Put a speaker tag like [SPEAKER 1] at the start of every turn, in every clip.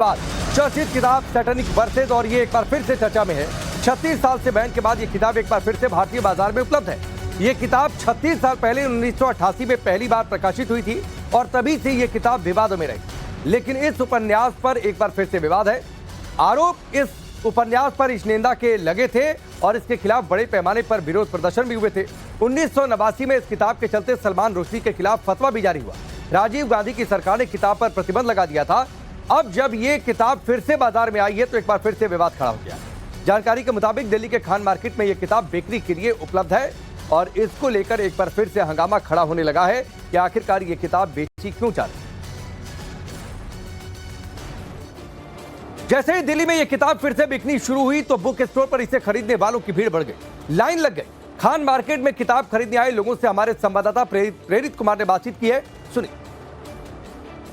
[SPEAKER 1] बाद चर्चित किताब सैटेनिक वर्सेज, और ये एक बार फिर से चर्चा में है। 36 साल से बैन के बाद ये किताब एक बार फिर से भारतीय बाजार में उपलब्ध है। ये किताब 36 साल पहले 1988 में पहली बार प्रकाशित हुई थी और तभी से ये किताब विवादों में रही। लेकिन इस उपन्यास पर एक बार फिर से विवाद है। आरोप इस उपन्यास पर इश्नेंदा के लगे थे और इसके खिलाफ बड़े पैमाने पर विरोध प्रदर्शन भी हुए थे। 1989 में इस किताब के चलते सलमान रुश्दी के खिलाफ फतवा भी जारी हुआ। राजीव गांधी की सरकार ने किताब पर प्रतिबंध लगा दिया था। अब जब ये किताब फिर से बाजार में आई है तो एक बार फिर से विवाद खड़ा हो गया। जानकारी के मुताबिक दिल्ली के खान मार्केट में यह किताब बिक्री के लिए उपलब्ध है और इसको लेकर एक बार फिर से हंगामा खड़ा होने लगा है कि आखिरकार ये किताब बेची क्यों जा रही है। जैसे ही दिल्ली में यह किताब फिर से बिकनी शुरू हुई तो बुक स्टोर पर इसे खरीदने वालों की भीड़ बढ़ गई, लाइन लग गई। खान मार्केट में किताब खरीदने आए लोगों से हमारे संवाददाता प्रेरित कुमार ने बातचीत की है, सुनिए।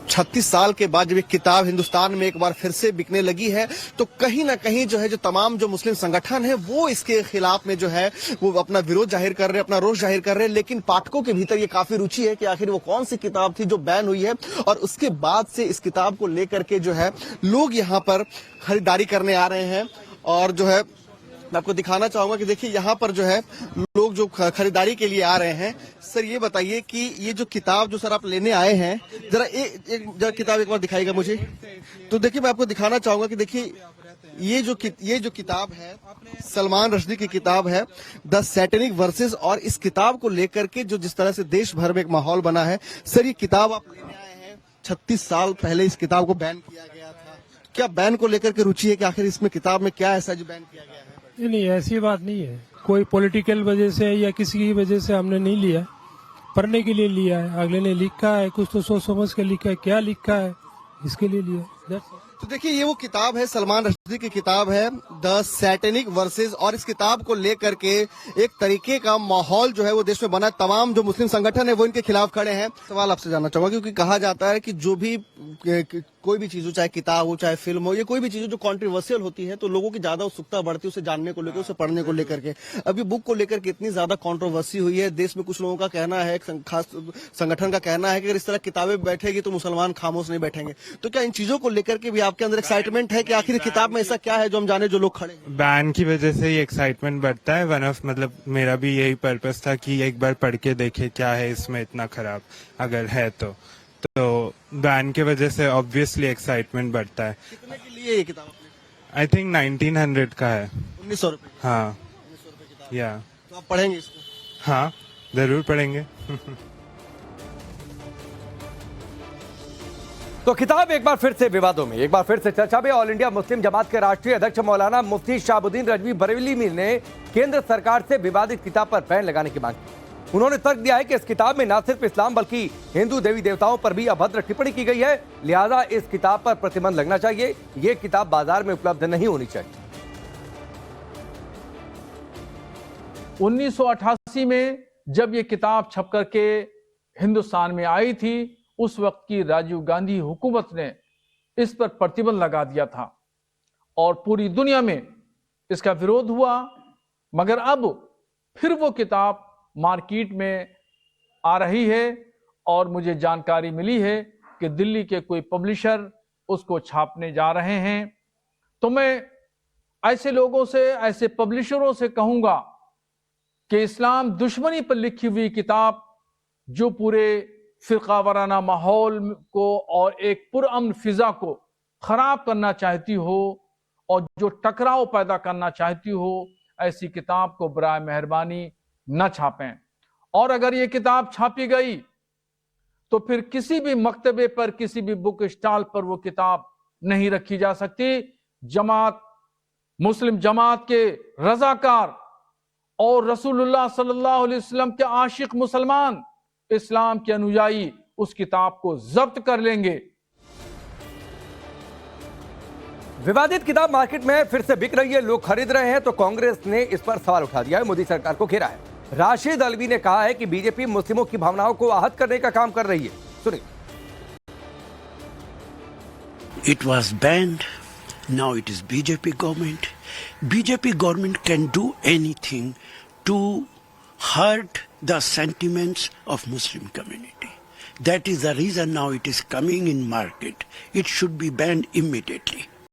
[SPEAKER 2] 36 साल के बाद जब ये किताब हिंदुस्तान में एक बार फिर से बिकने लगी है तो कहीं ना कहीं जो है जो तमाम जो मुस्लिम संगठन है वो इसके खिलाफ में जो है वो अपना विरोध जाहिर कर रहे हैं, अपना रोष जाहिर कर रहे हैं। लेकिन पाठकों के भीतर ये काफी रुचि है कि आखिर वो कौन सी किताब थी जो बैन हुई है और उसके बाद से इस किताब को लेकर के जो है लोग यहाँ पर खरीदारी करने आ रहे हैं। और जो है मैं आपको दिखाना चाहूंगा कि देखिए यहाँ पर जो है लोग जो खरीदारी के लिए आ रहे हैं। सर ये बताइए कि ये जो किताब जो सर आप लेने आए हैं, जरा एक किताब एक बार दिखाइएगा मुझे। तो देखिए मैं आपको दिखाना चाहूंगा कि देखिए ये जो किताब है सलमान रुश्दी की किताब है द सैटेनिक वर्सेस, और इस किताब को लेकर के जो जिस तरह से देश भर में एक माहौल बना है। सर ये किताब आप लेने आए हैं, 36 साल पहले इस किताब को बैन किया गया था। क्या बैन को लेकर के रुचि है कि आखिर इसमें किताब में क्या ऐसा जो बैन किया गया है?
[SPEAKER 3] नहीं, ऐसी बात नहीं है। कोई पॉलिटिकल वजह से या किसी की वजह से हमने नहीं लिया, पढ़ने के लिए लिया है। अगले ने लिखा है, कुछ तो सोच समझ के लिखा है, क्या लिखा है इसके लिए लिया।
[SPEAKER 2] तो देखिए ये वो किताब है, सलमान रुश्दी की किताब है द सैटेनिक वर्सेस, और इस किताब को लेकर के एक तरीके का माहौल जो है वो देश में बना। तमाम जो मुस्लिम संगठन है वो इनके खिलाफ खड़े हैं। सवाल आपसे जानना चाहूंगा क्योंकि कहा जाता है कि जो भी कोई भी चीज हो, चाहे किताब हो चाहे फिल्म हो, ये कोई भी चीज हो जो कंट्रोवर्शियल होती है तो लोगों की ज्यादा उत्सुकता बढ़ती है उसे जानने को लेकर, उसे पढ़ने को लेकर के। अभी बुक को लेकर के इतनी ज्यादा कंट्रोवर्सी हुई है देश में। कुछ लोगों का कहना है, खास संगठन का कहना है कि अगर इस तरह किताबें बैठेगी तो मुसलमान खामोश नहीं बैठेंगे। तो क्या इन चीजों को लेकर के भी आपके अंदर एक्साइटमेंट है कि आखिर किताब में ऐसा क्या है जो हम जाने, जो लोग खड़े?
[SPEAKER 4] बैन की वजह से ये एक्साइटमेंट बढ़ता है। वन ऑफ मतलब मेरा भी यही पर्पस था कि एक बार पढ़ के देखे क्या है इसमें इतना खराब, अगर है तो बैन के वजह से ऑब्वियसली एक्साइटमेंट बढ़ता है।
[SPEAKER 2] कितने के लिए ये किताब?
[SPEAKER 4] आई थिंक 1900 का है।
[SPEAKER 2] 1900 रुपए?
[SPEAKER 4] हाँ
[SPEAKER 2] 1900 रुपए किताब।
[SPEAKER 4] या
[SPEAKER 2] तो आप पढ़ेंगे इसको?
[SPEAKER 4] हाँ जरूर पढ़ेंगे।
[SPEAKER 1] तो किताब एक बार फिर से विवादों में, एक बार फिर से चर्चा में। ऑल इंडिया मुस्लिम जमात के राष्ट्रीय अध्यक्ष मौलाना मुफ्ती शहाबुद्दीन रजवी बरेली ने केंद्र सरकार से विवादित किताब पर बैन लगाने की मांग की। उन्होंने तर्क दिया है कि इस किताब में न सिर्फ इस्लाम बल्कि हिंदू देवी देवताओं पर भी अभद्र टिप्पणी की गई है, लिहाजा इस किताब पर प्रतिबंध लगना चाहिए। यह किताब बाजार में उपलब्ध नहीं होनी चाहिए।
[SPEAKER 5] 1988 में जब यह किताब छप करके हिंदुस्तान में आई थी, उस वक्त की राजीव गांधी हुकूमत ने इस पर प्रतिबंध लगा दिया था और पूरी दुनिया में इसका विरोध हुआ। मगर अब फिर वो किताब मार्केट में आ रही है और मुझे जानकारी मिली है कि दिल्ली के कोई पब्लिशर उसको छापने जा रहे हैं। तो मैं ऐसे लोगों से, ऐसे पब्लिशरों से कहूंगा कि इस्लाम दुश्मनी पर लिखी हुई किताब जो पूरे फिरका वाराना माहौल को और एक पुरअमन फिजा को खराब करना चाहती हो और जो टकराव पैदा करना चाहती हो, ऐसी किताब को बराए मेहरबानी न छापें। और अगर ये किताब छापी गई तो फिर किसी भी मकतबे पर, किसी भी बुक स्टॉल पर वो किताब नहीं रखी जा सकती। जमात, मुस्लिम जमात के रजाकार और रसूलुल्लाह सल्लल्लाहु अलैहि वसल्लम के आशिक मुसलमान, इस्लाम के अनुयायी उस किताब को जब्त कर लेंगे।
[SPEAKER 1] विवादित किताब मार्केट में फिर से बिक रही है, लोग खरीद रहे हैं, तो कांग्रेस ने इस पर सवाल उठा दिया है, मोदी सरकार को घेरा है। राशिद अल्वी ने कहा है कि बीजेपी मुस्लिमों की भावनाओं को आहत करने का काम कर रही है, सुनिए।
[SPEAKER 6] It was banned. Now it is BJP government. BJP government can do anything to hurt the sentiments of Muslim community. That is the reason now it is coming in market. It should be banned immediately.